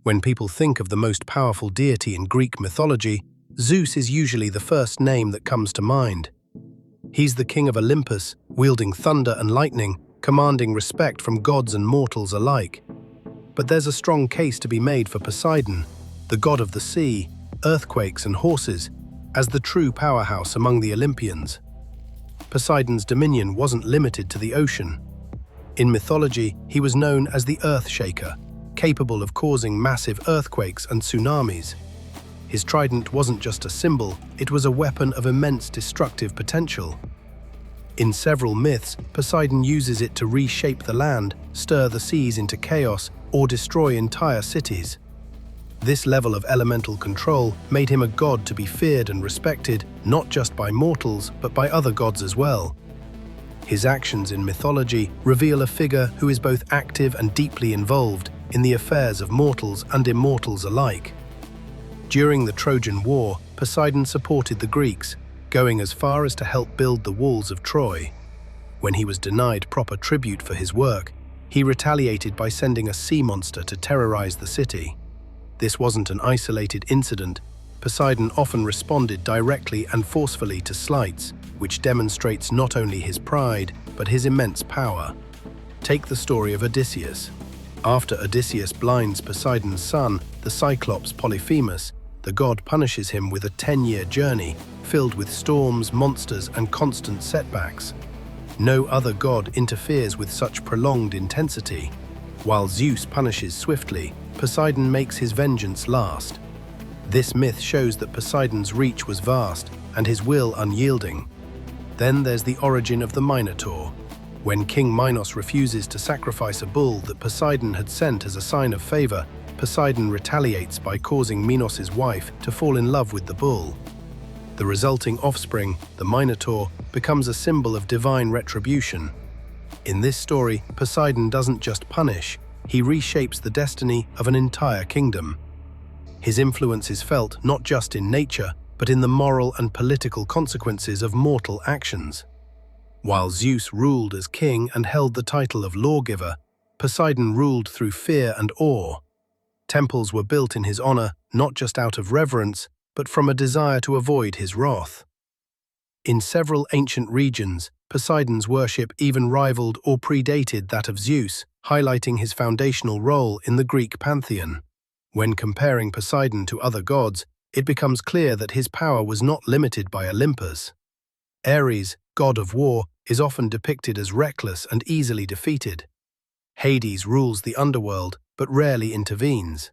When people think of the most powerful deity in Greek mythology, Zeus is usually the first name that comes to mind. He's the king of Olympus, wielding thunder and lightning, commanding respect from gods and mortals alike. But there's a strong case to be made for Poseidon, the god of the sea, earthquakes and horses, as the true powerhouse among the Olympians. Poseidon's dominion wasn't limited to the ocean. In mythology, he was known as the Earth Shaker, capable of causing massive earthquakes and tsunamis. His trident wasn't just a symbol, it was a weapon of immense destructive potential. In several myths, Poseidon uses it to reshape the land, stir the seas into chaos, or destroy entire cities. This level of elemental control made him a god to be feared and respected, not just by mortals, but by other gods as well. His actions in mythology reveal a figure who is both active and deeply involved in the affairs of mortals and immortals alike. During the Trojan War, Poseidon supported the Greeks, going as far as to help build the walls of Troy. When he was denied proper tribute for his work, he retaliated by sending a sea monster to terrorize the city. This wasn't an isolated incident. Poseidon often responded directly and forcefully to slights, which demonstrates not only his pride, but his immense power. Take the story of Odysseus. After Odysseus blinds Poseidon's son, the Cyclops Polyphemus, the god punishes him with a 10-year journey, filled with storms, monsters, and constant setbacks. No other god interferes with such prolonged intensity. While Zeus punishes swiftly, Poseidon makes his vengeance last. This myth shows that Poseidon's reach was vast and his will unyielding. Then there's the origin of the Minotaur. When King Minos refuses to sacrifice a bull that Poseidon had sent as a sign of favor, Poseidon retaliates by causing Minos' wife to fall in love with the bull. The resulting offspring, the Minotaur, becomes a symbol of divine retribution. In this story, Poseidon doesn't just punish, he reshapes the destiny of an entire kingdom. His influence is felt not just in nature, but in the moral and political consequences of mortal actions. While Zeus ruled as king and held the title of lawgiver, Poseidon ruled through fear and awe. Temples were built in his honor not just out of reverence, but from a desire to avoid his wrath. In several ancient regions, Poseidon's worship even rivaled or predated that of Zeus, highlighting his foundational role in the Greek pantheon. When comparing Poseidon to other gods, it becomes clear that his power was not limited by Olympus. Ares, god of war, is often depicted as reckless and easily defeated. Hades rules the underworld, but rarely intervenes.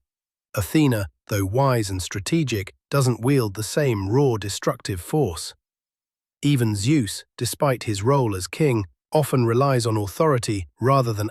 Athena, though wise and strategic, doesn't wield the same raw destructive force. Even Zeus, despite his role as king, often relies on authority rather than